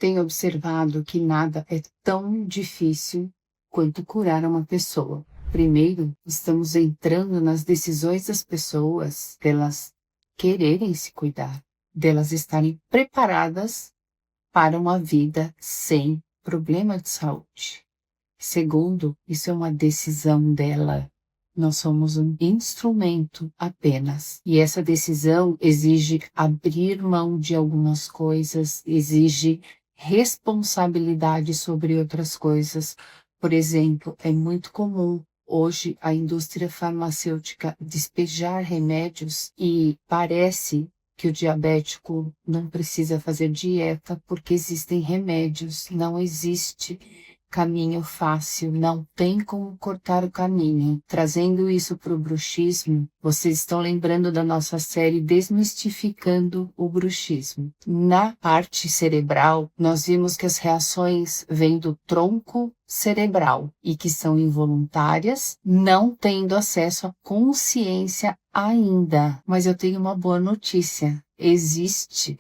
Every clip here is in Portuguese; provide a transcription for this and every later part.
tenho observado que nada é tão difícil quanto curar uma pessoa. Primeiro, estamos entrando nas decisões das pessoas, delas quererem se cuidar, delas estarem preparadas para uma vida sem problema de saúde. Segundo, isso é uma decisão dela. Nós somos um instrumento apenas. E essa decisão exige abrir mão de algumas coisas, exige responsabilidade sobre outras coisas. Por exemplo, é muito comum hoje a indústria farmacêutica despejar remédios e parece que o diabético não precisa fazer dieta porque existem remédios, não existe caminho fácil, não tem como cortar o caminho. Trazendo isso para o bruxismo, vocês estão lembrando da nossa série Desmistificando o Bruxismo. Na parte cerebral, nós vimos que as reações vêm do tronco cerebral e que são involuntárias, não tendo acesso à consciência ainda. Mas eu tenho uma boa notícia. Existe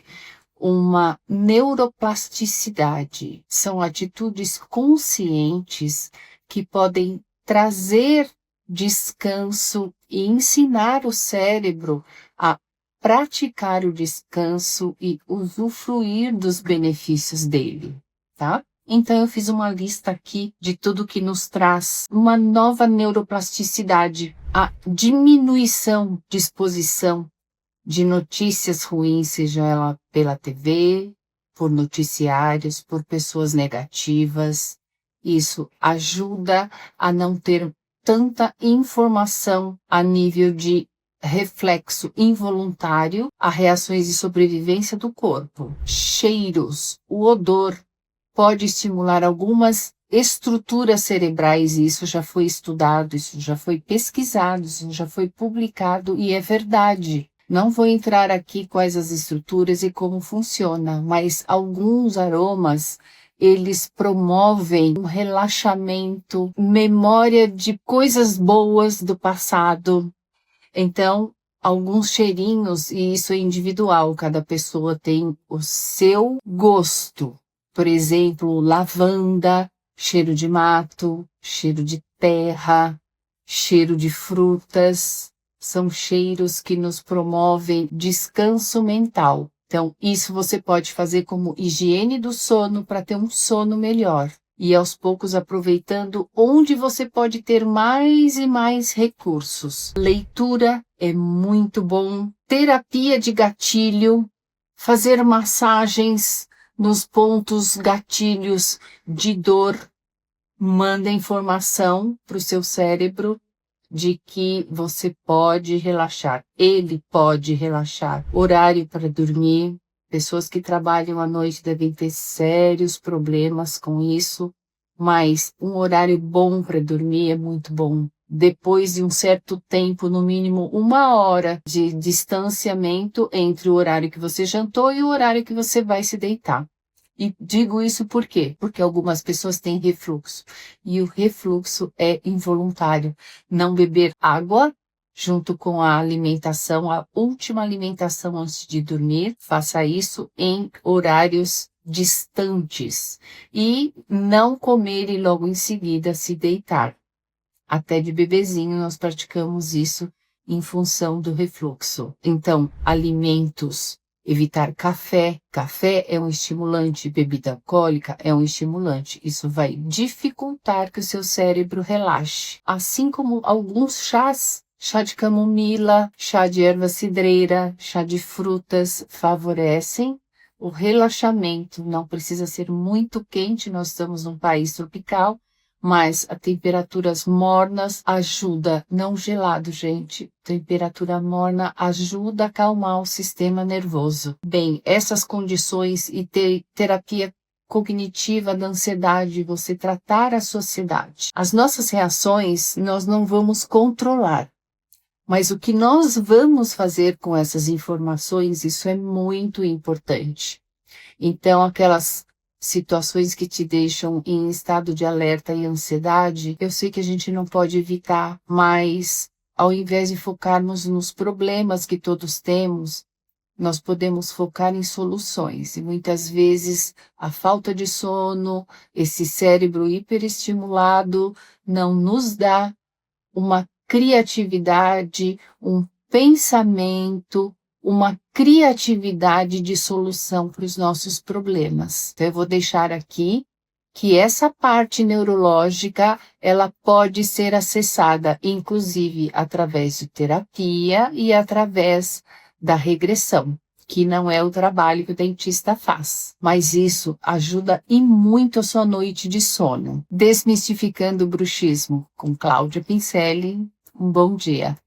uma neuroplasticidade. São atitudes conscientes que podem trazer descanso e ensinar o cérebro a praticar o descanso e usufruir dos benefícios dele, tá? Então eu fiz uma lista aqui de tudo que nos traz uma nova neuroplasticidade, a diminuição de exposição de notícias ruins, seja ela pela TV, por noticiários, por pessoas negativas. Isso ajuda a não ter tanta informação a nível de reflexo involuntário a reações de sobrevivência do corpo. Cheiros, o odor pode estimular algumas estruturas cerebrais, e isso já foi estudado, isso já foi pesquisado, isso já foi publicado e é verdade. Não vou entrar aqui quais as estruturas e como funciona, mas alguns aromas, eles promovem um relaxamento, memória de coisas boas do passado. Então, alguns cheirinhos, e isso é individual, cada pessoa tem o seu gosto. Por exemplo, lavanda, cheiro de mato, cheiro de terra, cheiro de frutas. São cheiros que nos promovem descanso mental. Então, isso você pode fazer como higiene do sono para ter um sono melhor. E aos poucos aproveitando onde você pode ter mais e mais recursos. Leitura é muito bom. Terapia de gatilho. Fazer massagens nos pontos gatilhos de dor. Manda informação para o seu cérebro de que você pode relaxar, ele pode relaxar. Horário para dormir, pessoas que trabalham à noite devem ter sérios problemas com isso, mas um horário bom para dormir é muito bom. Depois de um certo tempo, no mínimo 1 hora de distanciamento entre o horário que você jantou e o horário que você vai se deitar. E digo isso por quê? Porque algumas pessoas têm refluxo. E o refluxo é involuntário. Não beber água junto com a alimentação, a última alimentação antes de dormir. Faça isso em horários distantes. E não comer e logo em seguida se deitar. Até de bebezinho nós praticamos isso em função do refluxo. Então, alimentos. Evitar café. Café é um estimulante, bebida alcoólica é um estimulante. Isso vai dificultar que o seu cérebro relaxe. Assim como alguns chás, chá de camomila, chá de erva cidreira, chá de frutas, favorecem o relaxamento. Não precisa ser muito quente, nós estamos num país tropical, mas a temperaturas mornas ajuda, não gelado, gente. Temperatura morna ajuda a acalmar o sistema nervoso. Bem, essas condições e terapia cognitiva da ansiedade, você tratar a sociedade. As nossas reações nós não vamos controlar, mas o que nós vamos fazer com essas informações, isso é muito importante. Então, aquelas situações que te deixam em estado de alerta e ansiedade, eu sei que a gente não pode evitar, mas ao invés de focarmos nos problemas que todos temos, nós podemos focar em soluções. E muitas vezes a falta de sono, esse cérebro hiperestimulado, não nos dá uma criatividade, um pensamento, uma criatividade de solução para os nossos problemas. Então eu vou deixar aqui que essa parte neurológica, ela pode ser acessada, inclusive através de terapia e através da regressão, que não é o trabalho que o dentista faz. Mas isso ajuda e muito a sua noite de sono. Desmistificando o bruxismo, com Cláudia Pincelli. Um bom dia.